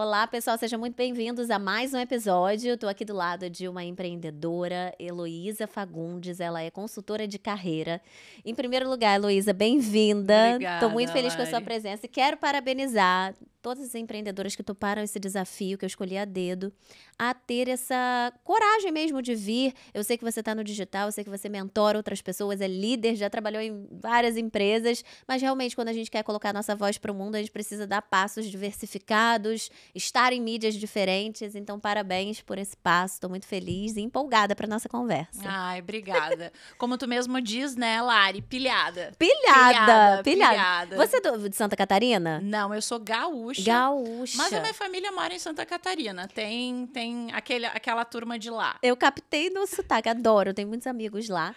Olá, pessoal, sejam muito bem-vindos a mais um episódio. Estou aqui do lado de uma empreendedora, Heloísa Fagundes. Ela é consultora de carreira. Em primeiro lugar, Heloísa, bem-vinda. Estou muito Obrigada, feliz com a sua Lari. presença e quero parabenizar todas as empreendedoras que toparam esse desafio que eu escolhi a dedo, a ter essa coragem mesmo de vir. Eu sei que você está no digital, eu sei que você mentora outras pessoas, é líder, já trabalhou em várias empresas, mas realmente quando a gente quer colocar nossa voz para o mundo, a gente precisa dar passos diversificados, estar em mídias diferentes. Então, parabéns por esse passo. Estou muito feliz e empolgada para nossa conversa. Ai, obrigada. Como tu mesmo diz, né, Lari? Pilhada. Pilhada, pilhada. Pilhada. Você é de Santa Catarina? Não, eu sou gaúcha. Gaúcha. Mas a minha família mora em Santa Catarina. Tem aquela turma de lá. Eu captei no sotaque, adoro, tenho muitos amigos lá.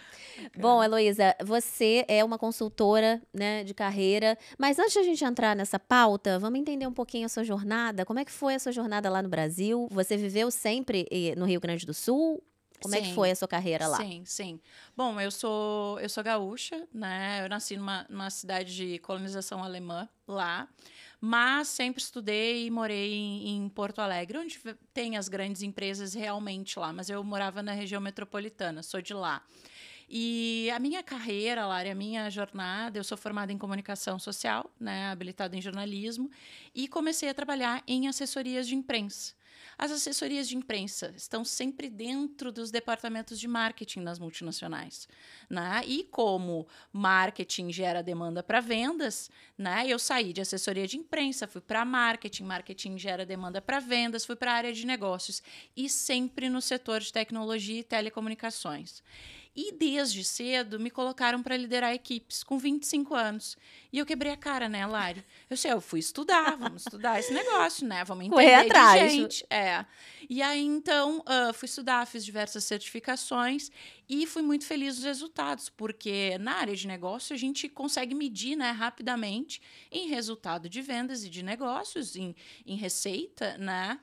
Bom, Heloísa, você é uma consultora, né, de carreira, mas antes de a gente entrar nessa pauta, vamos entender um pouquinho a sua jornada. Como é que foi a sua jornada lá no Brasil? Você viveu sempre no Rio Grande do Sul? Como é que foi a sua carreira lá? Sim. Bom, eu sou gaúcha, né? Eu nasci numa cidade de colonização alemã lá, mas sempre estudei e morei em Porto Alegre, onde tem as grandes empresas realmente lá, mas eu morava na região metropolitana, sou de lá. E a minha carreira, Lari, a minha jornada, eu sou formada em comunicação social, né, habilitada em jornalismo, e comecei a trabalhar em assessorias de imprensa. As assessorias de imprensa estão sempre dentro dos departamentos de marketing das multinacionais, né? E como marketing gera demanda para vendas, né? Eu saí de assessoria de imprensa, fui para marketing, marketing gera demanda para vendas, fui para a área de negócios e sempre no setor de tecnologia e telecomunicações. E desde cedo me colocaram para liderar equipes, com 25 anos. E eu quebrei a cara, né, Lari? Eu fui estudar, vamos estudar esse negócio, né? Vamos entender Correr atrás. de gente. E aí, então, fui estudar, fiz diversas certificações e fui muito feliz dos resultados, porque na área de negócio a gente consegue medir, né, rapidamente em resultado de vendas e de negócios, em receita, né?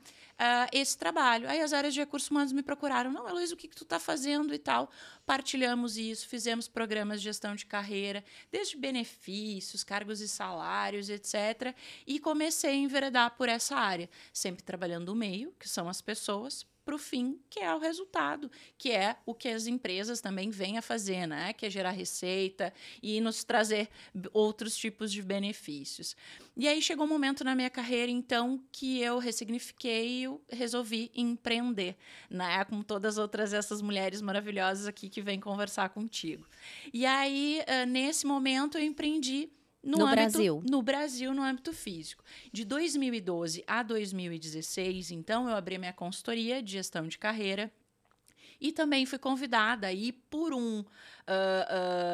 Esse trabalho. Aí as áreas de recursos humanos me procuraram. Não, Heloísa, o que tu está fazendo e tal? Partilhamos isso, fizemos programas de gestão de carreira, desde benefícios, cargos e salários, etc. E comecei a enveredar por essa área, sempre trabalhando o meio, que são as pessoas, para o fim, que é o resultado, que é o que as empresas também vêm a fazer, né? Que é gerar receita e nos trazer outros tipos de benefícios. E aí chegou um momento na minha carreira, então, que eu ressignifiquei e eu resolvi empreender, né? Como todas outras essas mulheres maravilhosas aqui que vêm conversar contigo. E aí, nesse momento, eu empreendi no Brasil, no âmbito físico. De 2012 a 2016, então, eu abri minha consultoria de gestão de carreira e também fui convidada aí por um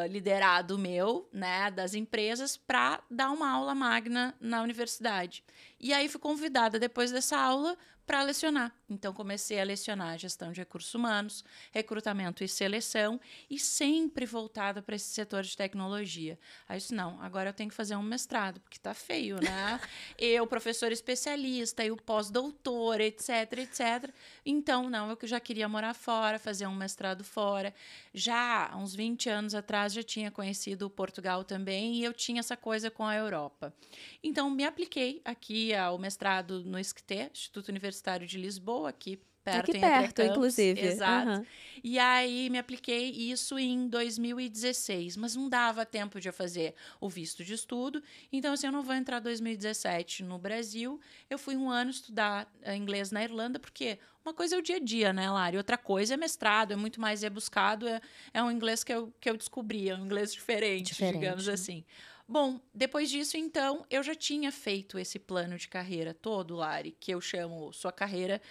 liderado meu, né, das empresas, para dar uma aula magna na universidade. E aí fui convidada depois dessa aula para lecionar. Então, comecei a lecionar gestão de recursos humanos, recrutamento e seleção, e sempre voltada para esse setor de tecnologia. Aí, isso não, agora eu tenho que fazer um mestrado, porque tá feio, né? Eu, professor especialista, e o pós-doutor, etc. Então, não, eu já queria morar fora, fazer um mestrado fora. Já há uns 20 anos atrás, já tinha conhecido Portugal também, e eu tinha essa coisa com a Europa. Então, me apliquei aqui ao mestrado no ISCTE, Instituto Universitário de Lisboa, aqui perto, inclusive. Exato. Uhum. E aí me apliquei isso em 2016, mas não dava tempo de eu fazer o visto de estudo. Então, assim, eu não vou entrar em 2017 no Brasil. Eu fui um ano estudar inglês na Irlanda, porque uma coisa é o dia a dia, né, Lari? Outra coisa é mestrado, é muito mais rebuscado. É um inglês que eu descobri, é um inglês diferente, digamos assim. Bom, depois disso, então, eu já tinha feito esse plano de carreira todo, Lari, que eu chamo sua carreira,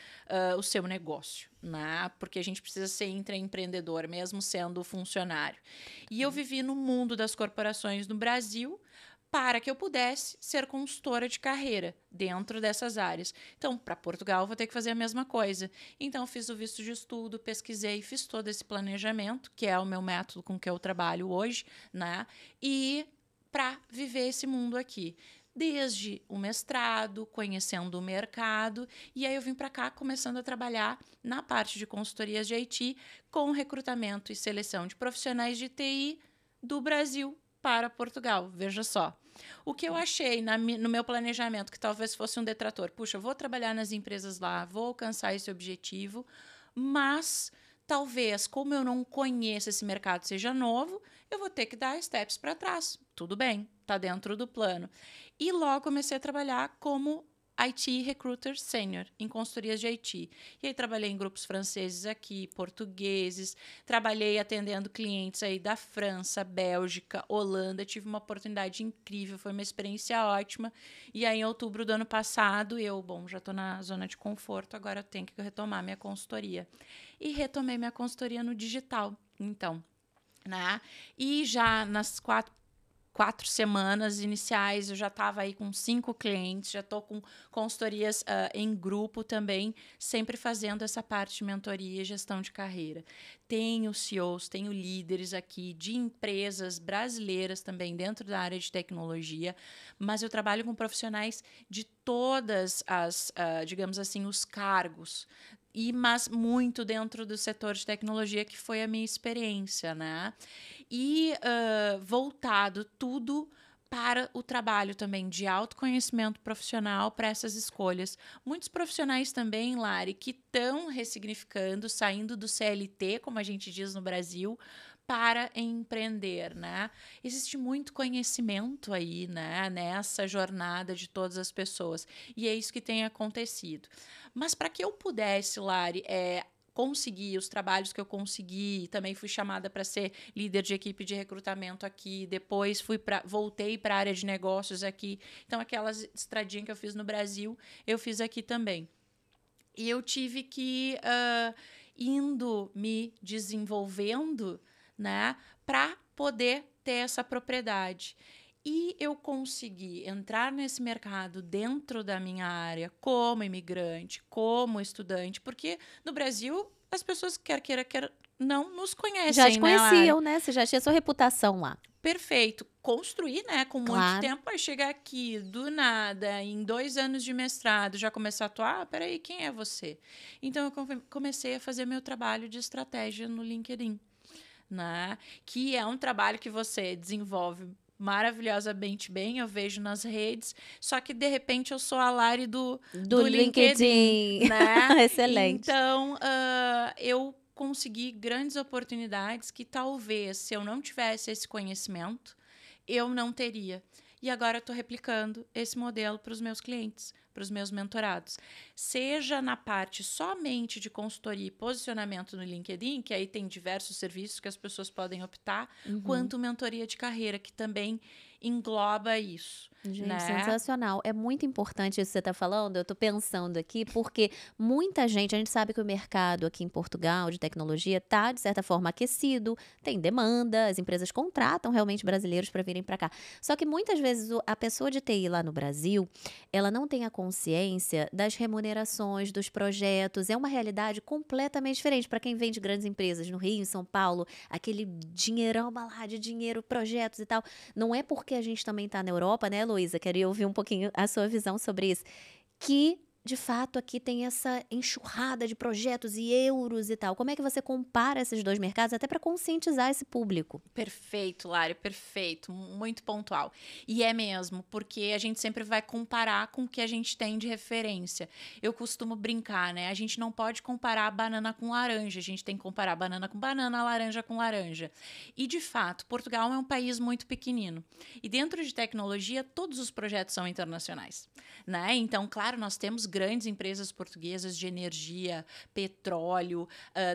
o seu negócio, né? Porque a gente precisa ser intraempreendedor, mesmo sendo funcionário. E eu vivi no mundo das corporações no Brasil para que eu pudesse ser consultora de carreira dentro dessas áreas. Então, para Portugal, eu vou ter que fazer a mesma coisa. Então, fiz o visto de estudo, pesquisei, fiz todo esse planejamento, que é o meu método com que eu trabalho hoje, né? E para viver esse mundo aqui. Desde o mestrado, conhecendo o mercado, e aí eu vim para cá começando a trabalhar na parte de consultorias de IT com recrutamento e seleção de profissionais de TI do Brasil para Portugal. Veja só. O que eu achei no meu planejamento, que talvez fosse um detrator, puxa, eu vou trabalhar nas empresas lá, vou alcançar esse objetivo, mas talvez, como eu não conheço esse mercado, seja novo, eu vou ter que dar steps para trás. Tudo bem, está dentro do plano. E logo comecei a trabalhar como IT Recruiter Senior, em consultorias de IT. E aí trabalhei em grupos franceses aqui, portugueses, trabalhei atendendo clientes aí da França, Bélgica, Holanda, tive uma oportunidade incrível, foi uma experiência ótima. E aí em outubro do ano passado, já estou na zona de conforto, agora eu tenho que retomar minha consultoria. E retomei minha consultoria no digital, então, né? E já nas 4 semanas iniciais, eu já estava aí com 5 clientes, já estou com consultorias em grupo também, sempre fazendo essa parte de mentoria e gestão de carreira. Tenho CEOs, tenho líderes aqui de empresas brasileiras também dentro da área de tecnologia, mas eu trabalho com profissionais de todas as, digamos assim, os cargos, mas muito dentro do setor de tecnologia, que foi a minha experiência, né? E voltado tudo para o trabalho também de autoconhecimento profissional para essas escolhas. Muitos profissionais também, Lari, que estão ressignificando, saindo do CLT, como a gente diz no Brasil, para empreender, né? Existe muito conhecimento aí, né, nessa jornada de todas as pessoas. E é isso que tem acontecido. Mas para que eu pudesse, Lari, consegui os trabalhos que eu consegui, também fui chamada para ser líder de equipe de recrutamento aqui, depois voltei para a área de negócios aqui. Então, aquelas estradinhas que eu fiz no Brasil, eu fiz aqui também. E eu tive que indo me desenvolvendo, né, para poder ter essa propriedade. E eu consegui entrar nesse mercado dentro da minha área como imigrante, como estudante, porque no Brasil as pessoas, quer queira, quer não, nos Já te conhecem, né, Lara? conheciam, né? Você já tinha sua reputação lá. Perfeito. Construir, né, com muito Claro. tempo, aí chegar aqui do nada, em 2 anos de mestrado, já começar a atuar, peraí, quem é você? Então, eu comecei a fazer meu trabalho de estratégia no LinkedIn, né? Que é um trabalho que você desenvolve maravilhosamente bem, eu vejo nas redes, só que de repente eu sou a Lari Do do LinkedIn, LinkedIn. né? Excelente. Então, eu consegui grandes oportunidades que talvez, se eu não tivesse esse conhecimento, eu não teria. E agora eu estou replicando esse modelo para os meus clientes, para os meus mentorados. Seja na parte somente de consultoria e posicionamento no LinkedIn, que aí tem diversos serviços que as pessoas podem optar, quanto mentoria de carreira, que também engloba isso. Gente, Né? sensacional. É muito importante isso que você está falando. Eu estou pensando aqui, porque muita gente, a gente sabe que o mercado aqui em Portugal de tecnologia está, de certa forma, aquecido, tem demanda, as empresas contratam realmente brasileiros para virem para cá. Só que muitas vezes a pessoa de TI lá no Brasil, ela não tem a consciência das remunerações, dos projetos. É uma realidade completamente diferente para quem vem de grandes empresas no Rio, em São Paulo, aquele dinheirão lá de dinheiro, projetos e tal. Não é porque a gente também está na Europa, né, Luísa? Queria ouvir um pouquinho a sua visão sobre isso. Que, de fato, aqui tem essa enxurrada de projetos e euros e tal. Como é que você compara esses dois mercados, até para conscientizar esse público? Perfeito, Lari, perfeito, muito pontual. E é mesmo, porque a gente sempre vai comparar com o que a gente tem de referência. Eu costumo brincar, né? A gente não pode comparar banana com laranja, a gente tem que comparar banana com banana, laranja com laranja. E, de fato, Portugal é um país muito pequenino. E dentro de tecnologia, todos os projetos são internacionais, né? Então, claro, nós temos grandes empresas portuguesas de energia, petróleo,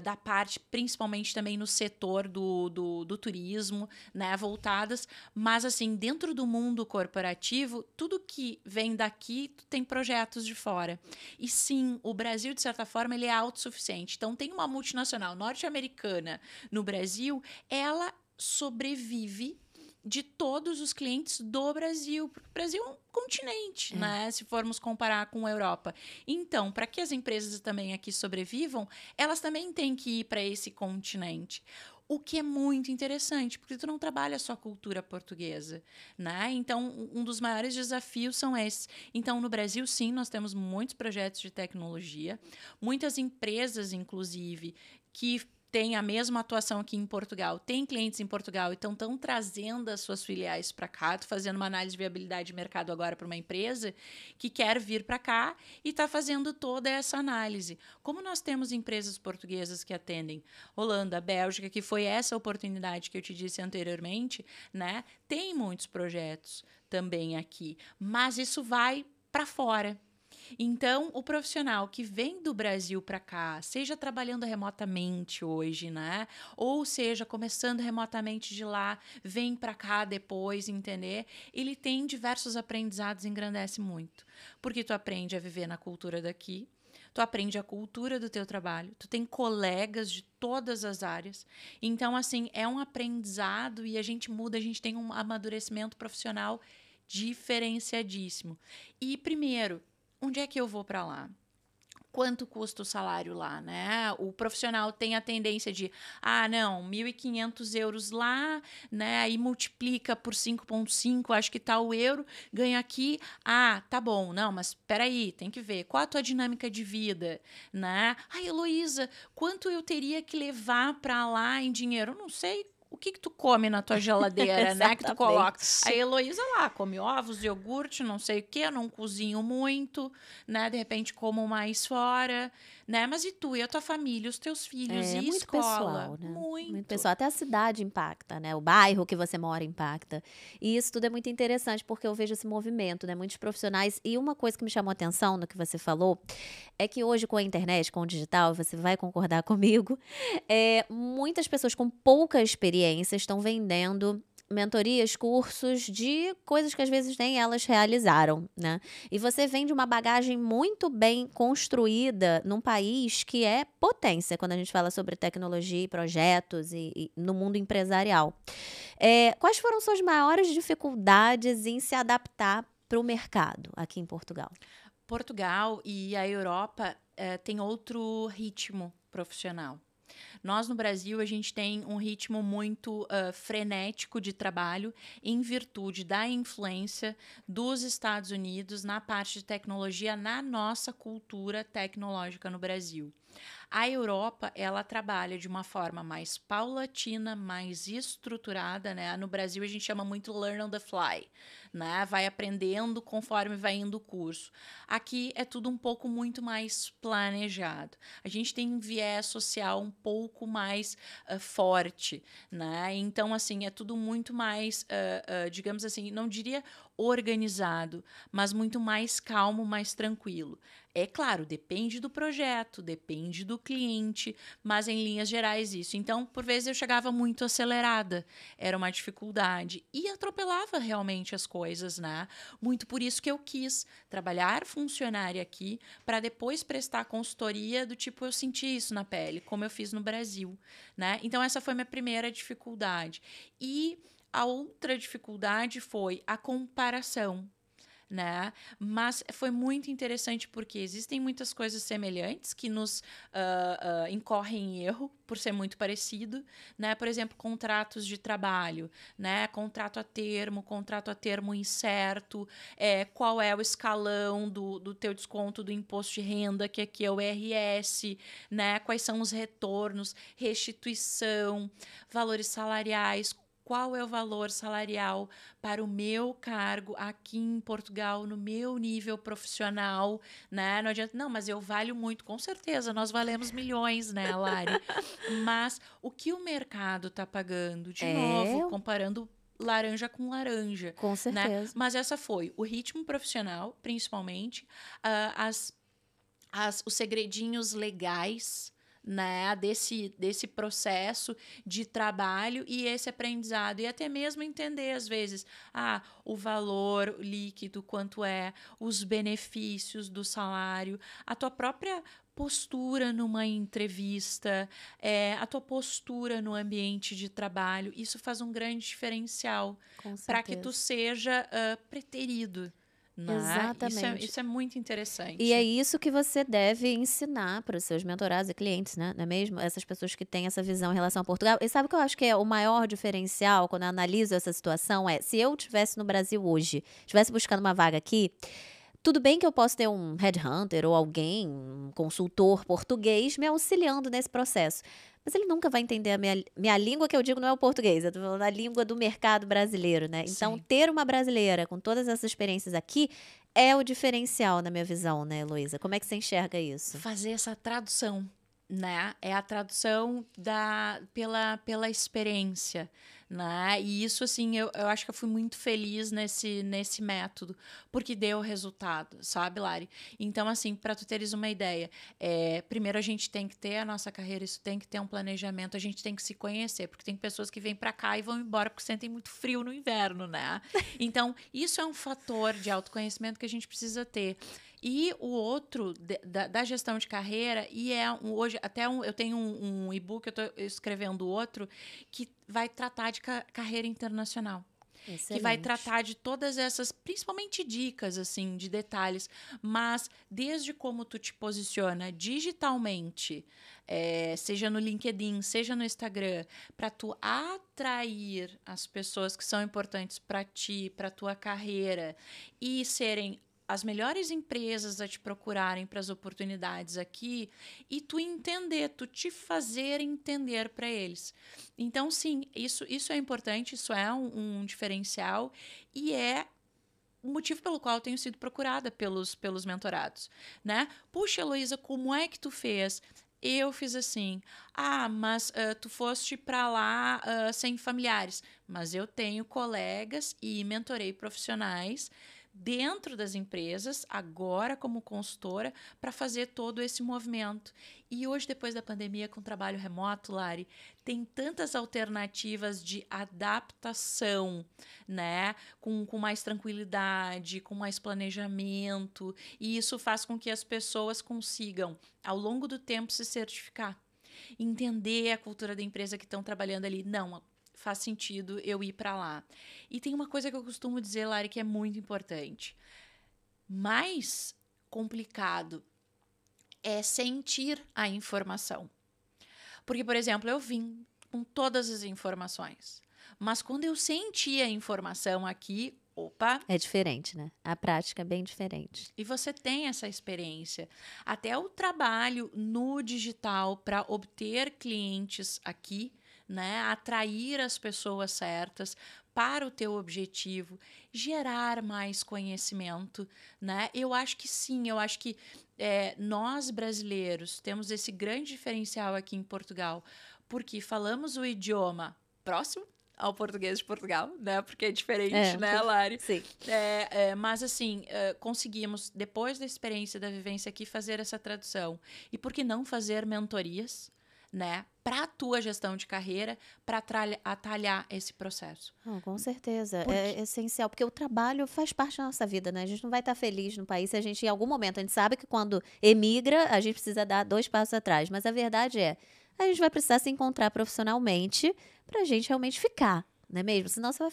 da parte, principalmente também no setor do turismo, né, voltadas, mas assim, dentro do mundo corporativo, tudo que vem daqui tem projetos de fora. E sim, o Brasil, de certa forma, ele é autossuficiente. Então, tem uma multinacional norte-americana no Brasil, ela sobrevive de todos os clientes do Brasil, porque o Brasil é um continente, né? Se formos comparar com a Europa. Então, para que as empresas também aqui sobrevivam, elas também têm que ir para esse continente. O que é muito interessante, porque tu não trabalha só a cultura portuguesa, né? Então, um dos maiores desafios são esses. Então, no Brasil, sim, nós temos muitos projetos de tecnologia, muitas empresas, inclusive, que têm a mesma atuação aqui em Portugal, têm clientes em Portugal, então estão trazendo as suas filiais para cá, estou fazendo uma análise de viabilidade de mercado agora para uma empresa que quer vir para cá e está fazendo toda essa análise. Como nós temos empresas portuguesas que atendem Holanda, Bélgica, que foi essa oportunidade que eu te disse anteriormente, né? Tem muitos projetos também aqui, mas isso vai para fora. Então, o profissional que vem do Brasil para cá, seja trabalhando remotamente hoje, né? Ou seja, começando remotamente de lá, vem para cá depois, entender? Ele tem diversos aprendizados, engrandece muito. Porque tu aprende a viver na cultura daqui, tu aprende a cultura do teu trabalho, tu tem colegas de todas as áreas. Então, assim, é um aprendizado e a gente muda, a gente tem um amadurecimento profissional diferenciadíssimo. E, primeiro, onde é que eu vou para lá? Quanto custa o salário lá, né? O profissional tem a tendência de, não, 1.500 euros lá, né? Aí multiplica por 5,5, acho que tá o euro, ganha aqui, tá bom, não, mas peraí, tem que ver, qual a tua dinâmica de vida, né? Heloísa, quanto eu teria que levar para lá em dinheiro? Eu não sei. O que tu come na tua geladeira, né? Que tu coloca. A Heloísa lá come ovos, iogurte, não sei o quê, eu não cozinho muito, né? De repente como mais fora, né? Mas e tu, e a tua família, os teus filhos, e muito escola? Pessoal, né? Muito pessoal. Até a cidade impacta, né? O bairro que você mora impacta. E isso tudo é muito interessante, porque eu vejo esse movimento, né? Muitos profissionais. E uma coisa que me chamou a atenção no que você falou, é que hoje com a internet, com o digital, você vai concordar comigo, muitas pessoas com pouca experiência estão vendendo mentorias, cursos de coisas que às vezes nem elas realizaram, né? E você vem de uma bagagem muito bem construída num país que é potência quando a gente fala sobre tecnologia e projetos e no mundo empresarial. Quais foram suas maiores dificuldades em se adaptar para o mercado aqui em Portugal? Portugal e a Europa têm outro ritmo profissional. Nós, no Brasil, a gente tem um ritmo muito frenético de trabalho em virtude da influência dos Estados Unidos na parte de tecnologia, na nossa cultura tecnológica no Brasil. A Europa, ela trabalha de uma forma mais paulatina, mais estruturada, né? No Brasil, a gente chama muito learn on the fly, né? Vai aprendendo conforme vai indo o curso. Aqui é tudo um pouco muito mais planejado. A gente tem um viés social um pouco mais forte, né? Então, assim, é tudo muito mais, digamos assim, não diria organizado, mas muito mais calmo, mais tranquilo. É claro, depende do projeto, depende do cliente, mas em linhas gerais isso. Então, por vezes eu chegava muito acelerada, era uma dificuldade e atropelava realmente as coisas, né? Muito por isso que eu quis trabalhar funcionária aqui para depois prestar consultoria do tipo eu senti isso na pele, como eu fiz no Brasil, né? Então essa foi minha primeira dificuldade. E a outra dificuldade foi a comparação, né? Mas foi muito interessante porque existem muitas coisas semelhantes que nos incorrem em erro por ser muito parecido, né? Por exemplo, contratos de trabalho, né? Contrato a termo incerto, qual é o escalão do teu desconto do imposto de renda, que aqui é o RS, né? Quais são os retornos, restituição, valores salariais, qual é o valor salarial para o meu cargo aqui em Portugal, no meu nível profissional, né? Não adianta, não, mas eu valho muito, com certeza, nós valemos milhões, né, Lari? Mas o que o mercado está pagando, de novo, comparando laranja com laranja. Com certeza. Né? Mas essa foi o ritmo profissional, principalmente, os segredinhos legais, né, desse processo de trabalho e esse aprendizado, e até mesmo entender às vezes o valor líquido, quanto é, os benefícios do salário, a tua própria postura numa entrevista, a tua postura no ambiente de trabalho, isso faz um grande diferencial para que tu seja preterido. Exatamente. Isso é muito interessante. E é isso que você deve ensinar para os seus mentorados e clientes, né? Não é mesmo? Essas pessoas que têm essa visão em relação a Portugal. E sabe o que eu acho que é o maior diferencial quando eu analiso essa situação? Se eu estivesse no Brasil hoje, estivesse buscando uma vaga aqui, Tudo bem que eu posso ter um headhunter ou alguém, um consultor português me auxiliando nesse processo, mas ele nunca vai entender a minha língua, que eu digo não é o português, eu tô falando a língua do mercado brasileiro, né. Então Sim. ter uma brasileira com todas essas experiências aqui é o diferencial na minha visão, né, Heloísa. Como é que você enxerga isso? Fazer essa tradução, né? É a tradução pela experiência, né? E isso, assim, eu acho que eu fui muito feliz nesse método, porque deu resultado, sabe, Lari? Então, assim, para tu teres uma ideia, primeiro a gente tem que ter a nossa carreira, isso tem que ter um planejamento, a gente tem que se conhecer, porque tem pessoas que vêm para cá e vão embora porque sentem muito frio no inverno, né? Então, isso é um fator de autoconhecimento que a gente precisa ter. E o outro da gestão de carreira, e hoje eu tenho um e-book, eu estou escrevendo outro, que vai tratar de carreira internacional. Que vai Excelente. tratar de todas essas, principalmente dicas, assim, de detalhes, mas desde como tu te posiciona digitalmente, seja no LinkedIn, seja no Instagram, para tu atrair as pessoas que são importantes para ti, para tua carreira e serem as melhores empresas a te procurarem para as oportunidades aqui e tu te fazer entender para eles. Então, sim, isso é importante, isso é um diferencial e é o motivo pelo qual eu tenho sido procurada pelos mentorados, né? Puxa, Heloísa, como é que tu fez? Eu fiz assim. Ah, mas tu foste para lá sem familiares. Mas eu tenho colegas e mentorei profissionais dentro das empresas, agora como consultora, para fazer todo esse movimento. E hoje, depois da pandemia, com trabalho remoto, Lari, tem tantas alternativas de adaptação, né? Com mais tranquilidade, com mais planejamento, e isso faz com que as pessoas consigam, ao longo do tempo, se certificar, entender a cultura da empresa que estão trabalhando ali. Não, faz sentido eu ir para lá. E tem uma coisa que eu costumo dizer, Lari, que é muito importante. Mais complicado é sentir a informação. Porque, por exemplo, eu vim com todas as informações. Mas quando eu senti a informação aqui, opa, É diferente, né? A prática é bem diferente. e você tem essa experiência. Até o trabalho no digital para obter clientes aqui, né? Atrair as pessoas certas para o teu objetivo, gerar mais conhecimento, né? Eu acho que sim, eu acho que nós brasileiros temos esse grande diferencial aqui em Portugal, porque falamos o idioma próximo ao português de Portugal, né? Porque é diferente, Um né, pouco. Lari? Sim. Mas assim, conseguimos, depois da experiência da vivência aqui, fazer essa tradução. E por que não fazer mentorias, né? Para a tua gestão de carreira, para atalhar esse processo. Não, com certeza. Porque, É essencial, porque o trabalho faz parte da nossa vida, né? A gente não vai estar feliz no país se a gente, em algum momento, a gente sabe que quando emigra, a gente precisa dar 2 passos atrás. Mas a verdade é, a gente vai precisar se encontrar profissionalmente para a gente realmente ficar, não é mesmo? Senão você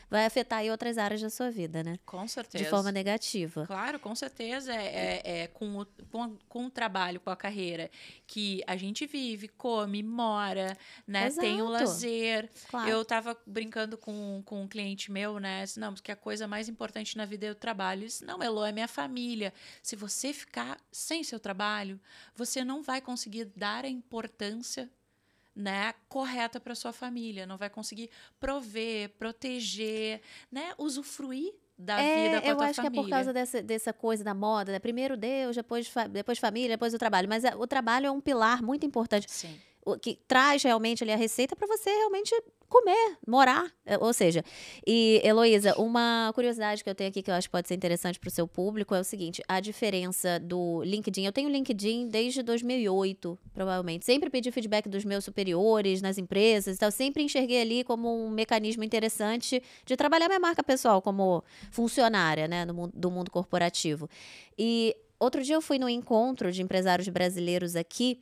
vai afetar aí outras áreas da sua vida, né? com De forma certeza. negativa. Claro, com certeza. Com o trabalho, com a carreira, que a gente vive, come, mora, né? Tem o Exato, lazer. claro. Eu estava brincando com um cliente meu, né? Disse, não, porque a coisa mais importante na vida é o trabalho. Ele disse, não, Elo, é minha família. Se você ficar sem seu trabalho, você não vai conseguir dar a importância, né, correta para sua família, não vai conseguir prover, proteger, né, usufruir da vida com a Eu tua acho que é por causa família. dessa coisa da moda, né, primeiro Deus, depois família, depois o trabalho, mas o trabalho é um pilar muito importante, Sim. o que traz realmente ali a receita para você realmente comer, morar, ou seja, e Heloísa, uma curiosidade que eu tenho aqui que eu acho que pode ser interessante para o seu público é o seguinte, a diferença do LinkedIn, eu tenho LinkedIn desde 2008, provavelmente, sempre pedi feedback dos meus superiores nas empresas, então sempre enxerguei ali como um mecanismo interessante de trabalhar minha marca pessoal como funcionária, né, do mundo corporativo. E outro dia eu fui num encontro de empresários brasileiros aqui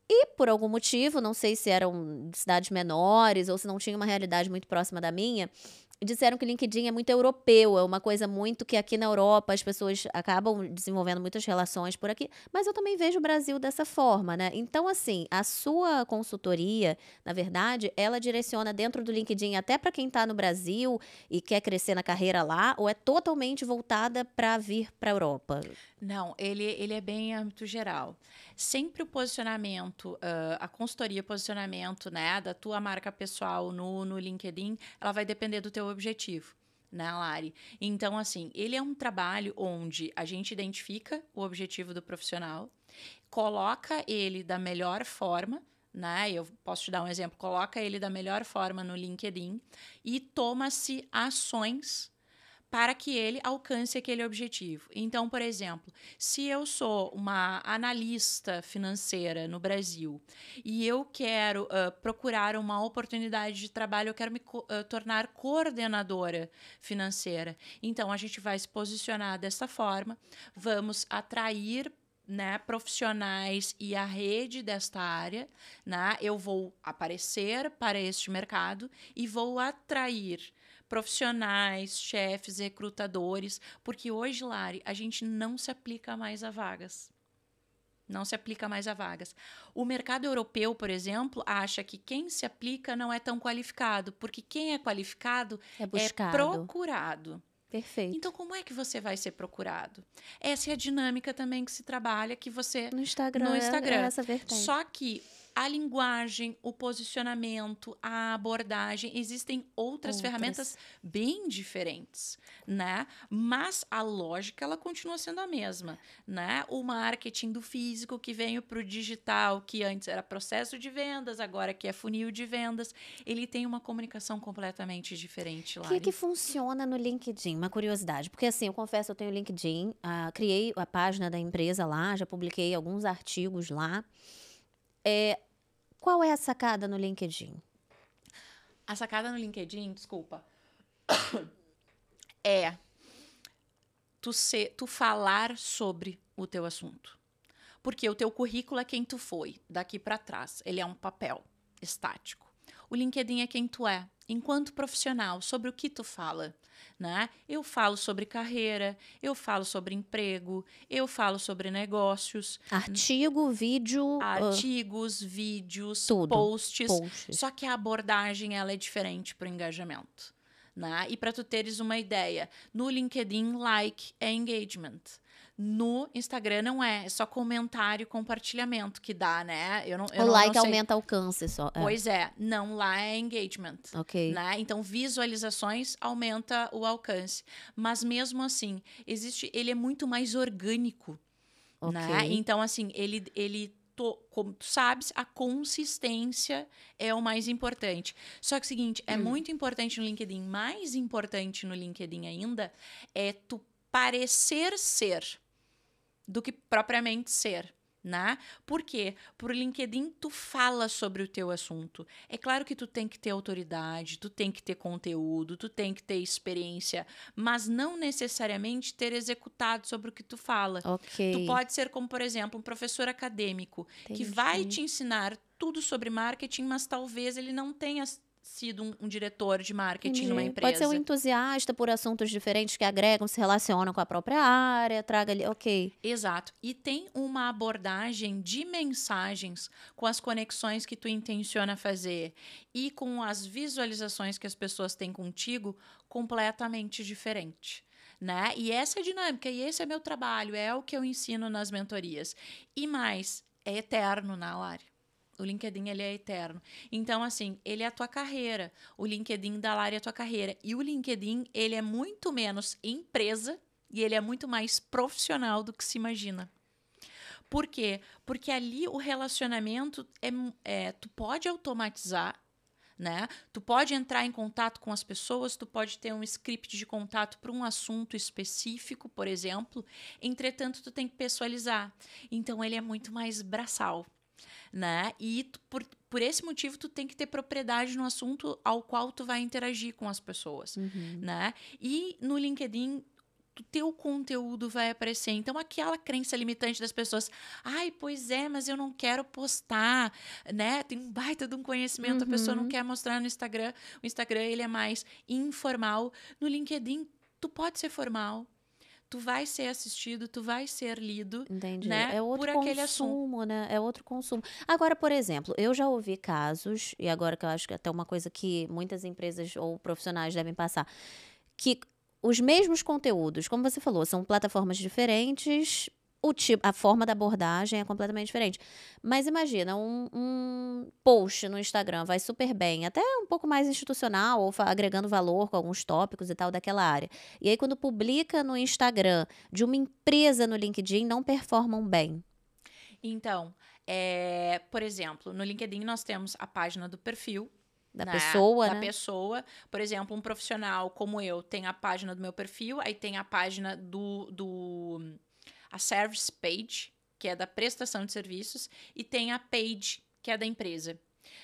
e por algum motivo, não sei se eram de cidades menores ou se não tinha uma realidade muito próxima da minha, disseram que o LinkedIn é muito europeu, é uma coisa muito que aqui na Europa as pessoas acabam desenvolvendo muitas relações por aqui, mas eu também vejo o Brasil dessa forma, né? Então, assim, a sua consultoria, na verdade, ela direciona dentro do LinkedIn até para quem está no Brasil e quer crescer na carreira lá, ou é totalmente voltada para vir para a Europa? Não, ele é bem em âmbito geral. Sempre o posicionamento, a consultoria posicionamento, né, da tua marca pessoal no LinkedIn, ela vai depender do teu objetivo, né, Lari? Então, assim, ele é um trabalho onde a gente identifica o objetivo do profissional, coloca ele da melhor forma, né? Eu posso te dar um exemplo, coloca ele da melhor forma no LinkedIn e toma-se ações para que ele alcance aquele objetivo. Então, por exemplo, se eu sou uma analista financeira no Brasil e eu quero procurar uma oportunidade de trabalho, eu quero me tornar coordenadora financeira. Então, a gente vai se posicionar dessa forma, vamos atrair, né, profissionais e a rede desta área, né? Eu vou aparecer para este mercado e vou atrair profissionais, chefes, recrutadores, porque hoje, Lari, a gente não se aplica mais a vagas. Não se aplica mais a vagas. O mercado europeu, por exemplo, acha que quem se aplica não é tão qualificado, porque quem é qualificado É é buscado. procurado. Perfeito. Então, como é que você vai ser procurado? Essa é a dinâmica também que se trabalha, que você No Instagram, no é Instagram. essa vertente. Só que a linguagem, o posicionamento, a abordagem, existem outras ferramentas bem diferentes, né? Mas a lógica ela continua sendo a mesma, né? O marketing do físico que veio para o digital, que antes era processo de vendas, agora que é funil de vendas, ele tem uma comunicação completamente diferente, O Lari. que funciona no LinkedIn? Uma curiosidade, porque assim, eu confesso, eu tenho LinkedIn, criei a página da empresa lá, já publiquei alguns artigos lá. Qual é a sacada no LinkedIn? A sacada no LinkedIn, desculpa, é tu falar sobre o teu assunto. Porque o teu currículo é quem tu foi, daqui para trás. Ele é um papel estático. O LinkedIn é quem tu é, enquanto profissional, sobre o que tu fala, né? Eu falo sobre carreira, eu falo sobre emprego, eu falo sobre negócios, Artigo, vídeo, artigos, vídeos, tudo. posts. Só que a abordagem ela é diferente para o engajamento, né? E para tu teres uma ideia, no LinkedIn, like é engagement. No Instagram não é só comentário e compartilhamento que dá, né? O like aumenta alcance só. Pois é, não, lá é engagement. Ok. Né? Então, visualizações aumenta o alcance. Mas mesmo assim, ele é muito mais orgânico. Ok. Né? Então, assim, como tu sabes, a consistência é o mais importante. Só que é o seguinte, é muito importante no LinkedIn, mais importante no LinkedIn ainda, é tu parecer ser do que propriamente ser, né? Por quê? Por LinkedIn tu fala sobre o teu assunto. É claro que tu tem que ter autoridade, tu tem que ter conteúdo, tu tem que ter experiência, mas não necessariamente ter executado sobre o que tu fala. Ok. Tu pode ser como, por exemplo, um professor acadêmico que vai te ensinar tudo sobre marketing, mas talvez ele não tenha sido um diretor de marketing numa empresa. Pode ser um entusiasta por assuntos diferentes que agregam, se relacionam com a própria área, traga ali, ok. Exato. E tem uma abordagem de mensagens com as conexões que tu intenciona fazer e com as visualizações que as pessoas têm contigo completamente diferente. Né? E essa é a dinâmica, e esse é meu trabalho, é o que eu ensino nas mentorias. E mais, é eterno, né, Lari? O LinkedIn, ele é eterno. Então, assim, ele é a tua carreira. O LinkedIn da Lari é a tua carreira. E o LinkedIn, ele é muito menos empresa e ele é muito mais profissional do que se imagina. Por quê? Porque ali o relacionamento tu pode automatizar, né? Tu pode entrar em contato com as pessoas, tu pode ter um script de contato para um assunto específico, por exemplo. Entretanto, tu tem que pessoalizar. Então, ele é muito mais braçal. Né? E por esse motivo tu tem que ter propriedade no assunto ao qual tu vai interagir com as pessoas, né? E no LinkedIn o teu conteúdo vai aparecer. Então, aquela crença limitante das pessoas, ai, pois é, mas eu não quero postar, né? Tem um baita de um conhecimento, a pessoa não quer mostrar no Instagram. O Instagram, ele é mais informal. No LinkedIn, tu pode ser formal. Tu vai ser assistido, tu vai ser lido, Entendi. né? É Por outro aquele assunto. consumo, né? É outro consumo. Agora, por exemplo, eu já ouvi casos, e agora que eu acho que é até uma coisa que muitas empresas ou profissionais devem passar, que os mesmos conteúdos, como você falou, são plataformas diferentes, a forma da abordagem é completamente diferente. Mas imagina, um post no Instagram vai super bem, até um pouco mais institucional, ou agregando valor com alguns tópicos e tal daquela área. E aí, quando publica no Instagram de uma empresa no LinkedIn, não performam bem. Então, por exemplo, no LinkedIn nós temos a página do perfil, Da né, pessoa, da né? pessoa. Por exemplo, um profissional como eu tem a página do meu perfil, aí tem a página a service page, que é da prestação de serviços, e tem a page, que é da empresa.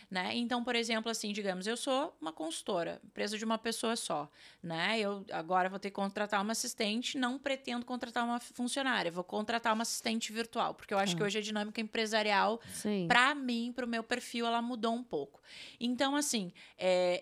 Né? Então, por exemplo, assim, digamos, eu sou uma consultora, empresa de uma pessoa só, né? Eu agora vou ter que contratar uma assistente, não pretendo contratar uma funcionária, vou contratar uma assistente virtual, porque eu acho que Ah, hoje a dinâmica empresarial, sim. para mim, para o meu perfil, ela mudou um pouco. Então, assim,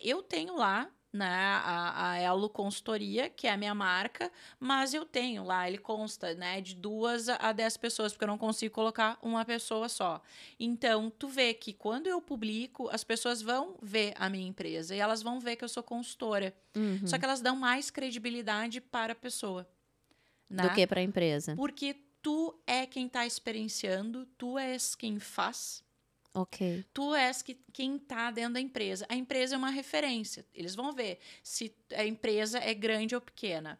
eu tenho lá, né, a Elo Consultoria, que é a minha marca, mas eu tenho lá, ele consta, né, de 2 a 10 pessoas, porque eu não consigo colocar uma pessoa só. Então, tu vê que quando eu publico, as pessoas vão ver a minha empresa e elas vão ver que eu sou consultora. Só Uhum. que elas dão mais credibilidade para a pessoa, Do né? que para a empresa. Porque tu é quem está experienciando, tu és quem faz, Ok. tu és quem está dentro da empresa. A empresa é uma referência. Eles vão ver se a empresa é grande ou pequena.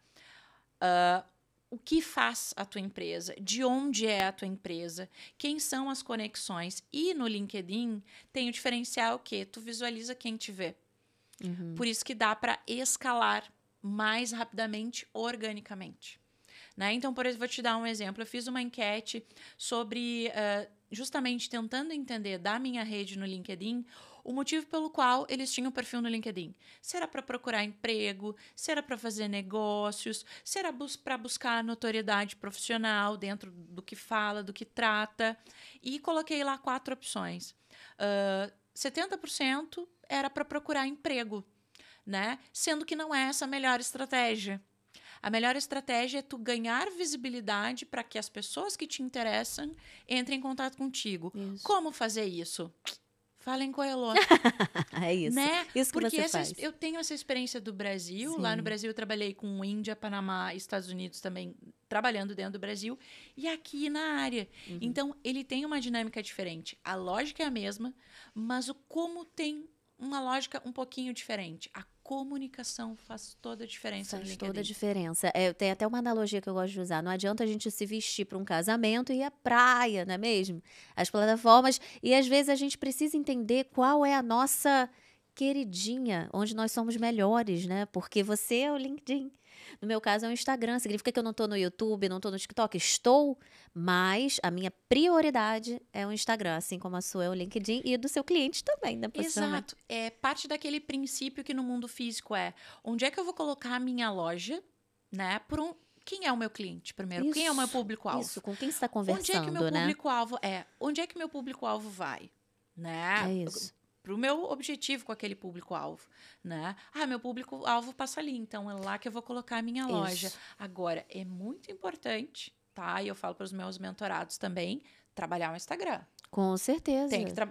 O que faz a tua empresa, de onde é a tua empresa, quem são as conexões. E no LinkedIn tem o diferencial que tu visualiza quem te vê. Uhum. Por isso que dá para escalar mais rapidamente, organicamente. Né? Então, por exemplo, vou te dar um exemplo. Eu fiz uma enquete sobre, justamente tentando entender da minha rede no LinkedIn, o motivo pelo qual eles tinham perfil no LinkedIn. Se era para procurar emprego, se era para fazer negócios, se era para buscar notoriedade profissional dentro do que fala, do que trata. E coloquei lá 4 opções. 70% era para procurar emprego, né? Sendo que não é essa a melhor estratégia. A melhor estratégia é tu ganhar visibilidade para que as pessoas que te interessam entrem em contato contigo. Isso. Como fazer isso? Falem com a Elô, É isso. né? Isso que Porque você faz. eu tenho essa experiência do Brasil. Lá no Sim. Brasil eu trabalhei com Índia, Panamá e Estados Unidos também, trabalhando dentro do Brasil. E aqui na área. Uhum. Então, ele tem uma dinâmica diferente. A lógica é a mesma, mas o como tem uma lógica um pouquinho diferente. A comunicação faz toda a diferença no Faz LinkedIn. toda a diferença. Tem até uma analogia que eu gosto de usar. Não adianta a gente se vestir para um casamento e ir à praia, não é mesmo? As plataformas. E às vezes a gente precisa entender qual é a nossa queridinha, onde nós somos melhores, né? Porque você é o LinkedIn. No meu caso é o Instagram. Significa que eu não estou no YouTube, não estou no TikTok? Estou, mas a minha prioridade é o Instagram, assim como a sua é o LinkedIn e do seu cliente também, né? Possivelmente. Exato. É parte daquele princípio que no mundo físico é onde é que eu vou colocar a minha loja, né? Quem é o meu cliente primeiro? Quem é o meu público-alvo? Isso, com quem você está Onde é que o meu conversando, né? público-alvo é? Onde é que o meu público-alvo vai? Né? É isso. Pro meu objetivo com aquele público-alvo, né? Ah, meu público-alvo passa ali, então é lá que eu vou colocar a minha loja. Isso. Agora, é muito importante, tá? E eu falo para os meus mentorados também, trabalhar o Instagram. Com certeza.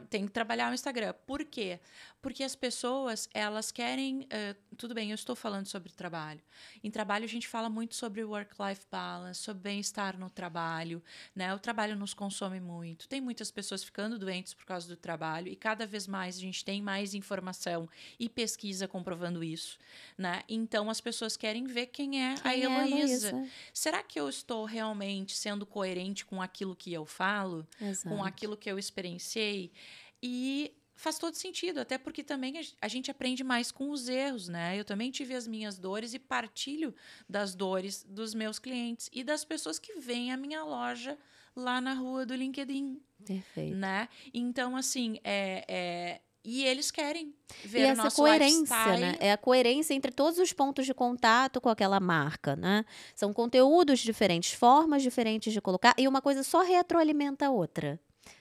Tem que trabalhar o Instagram. Por quê? Porque as pessoas, elas querem... tudo bem, eu estou falando sobre trabalho. Em trabalho, a gente fala muito sobre work-life balance, sobre bem-estar no trabalho, né? O trabalho nos consome muito. Tem muitas pessoas ficando doentes por causa do trabalho e cada vez mais a gente tem mais informação e pesquisa comprovando isso, né? Então, as pessoas querem ver quem é a Quem é a Heloísa. Heloísa? Será que eu estou realmente sendo coerente com aquilo que eu falo? Com Exato. aquilo que eu experienciei? E faz todo sentido, até porque também a gente aprende mais com os erros, né? Eu também tive as minhas dores e partilho das dores dos meus clientes e das pessoas que vêm à minha loja lá na rua do LinkedIn, Perfeito. né? Então, assim, E eles querem E ver o essa nosso coerência, né? lifestyle. É a coerência entre todos os pontos de contato com aquela marca, né? São conteúdos diferentes, formas diferentes de colocar, e uma coisa só retroalimenta a outra.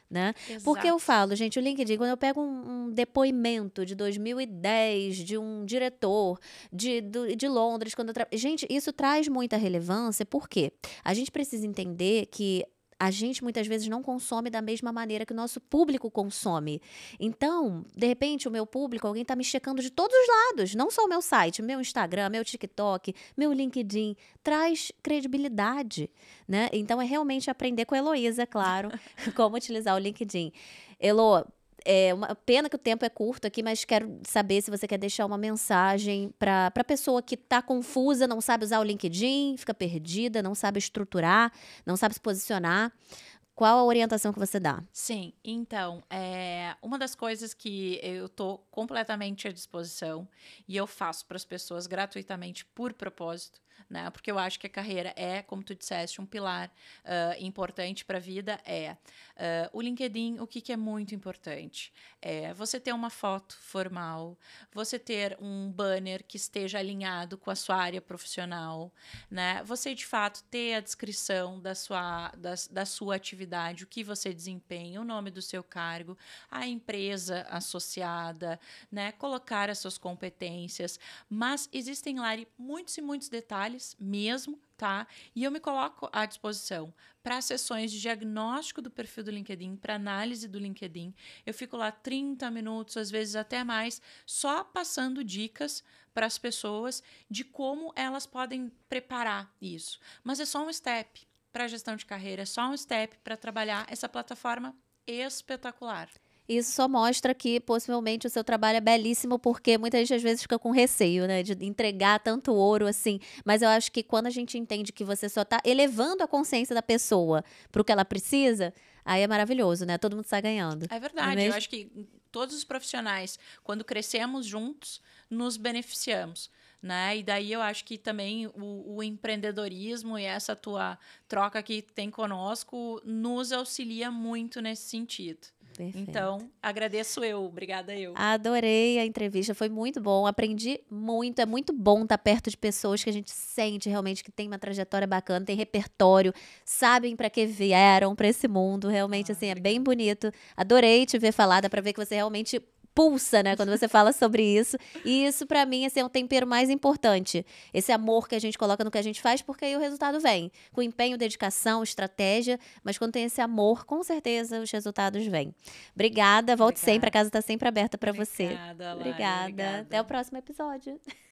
Né? Porque eu Exato. falo, gente, o LinkedIn, quando eu pego um depoimento de 2010 de um diretor de Londres, gente, isso traz muita relevância, por quê? A gente precisa entender que a gente muitas vezes não consome da mesma maneira que o nosso público consome. Então, de repente, o meu público, alguém está me checando de todos os lados, não só o meu site, meu Instagram, meu TikTok, meu LinkedIn, traz credibilidade, né? Então, é realmente aprender com a Heloísa, claro, como utilizar o LinkedIn. Elo, é uma pena que o tempo é curto aqui, mas quero saber se você quer deixar uma mensagem para a pessoa que está confusa, não sabe usar o LinkedIn, fica perdida, não sabe estruturar, não sabe se posicionar. Qual a orientação que você dá? Sim, então, uma das coisas que eu tô completamente à disposição e eu faço para as pessoas gratuitamente por propósito, né? Porque eu acho que a carreira é, como tu disseste, um pilar importante para a vida. O LinkedIn, o que, que é muito importante? É você ter uma foto formal, você ter um banner que esteja alinhado com a sua área profissional, né? Você, de fato, ter a descrição da sua atividade, o que você desempenha, o nome do seu cargo, a empresa associada, né? Colocar as suas competências. Mas existem lá muitos e muitos detalhes mesmo, tá? E eu me coloco à disposição para sessões de diagnóstico do perfil do LinkedIn, para análise do LinkedIn. Eu fico lá 30 minutos, às vezes até mais, só passando dicas para as pessoas de como elas podem preparar isso. Mas é só um step para a gestão de carreira, é só um step para trabalhar essa plataforma espetacular. Isso só mostra que possivelmente o seu trabalho é belíssimo, porque muita gente às vezes fica com receio, né, de entregar tanto ouro assim. Mas eu acho que quando a gente entende que você só está elevando a consciência da pessoa para o que ela precisa, aí é maravilhoso, né? Todo mundo está ganhando. É Não é verdade, eu mesmo? acho que todos os profissionais, quando crescemos juntos, nos beneficiamos, né? E daí eu acho que também o empreendedorismo e essa tua troca que tem conosco nos auxilia muito nesse sentido. Perfeito. Então, agradeço eu, obrigada eu. Adorei a entrevista, foi muito bom, aprendi muito, é muito bom estar perto de pessoas que a gente sente realmente que tem uma trajetória bacana, tem repertório, sabem para que vieram para esse mundo, realmente assim, é bem Obrigada. bonito. Adorei te ver falar, dá para ver que você realmente pulsa, né, quando você fala sobre isso. E isso para mim assim, é um tempero mais importante. Esse amor que a gente coloca no que a gente faz, porque aí o resultado vem, com empenho, dedicação, estratégia, mas quando tem esse amor, com certeza os resultados vêm. Obrigada, volte sempre, a Obrigada. casa está sempre aberta para você. Obrigada, Lara, Obrigada. Até o obrigada. próximo episódio.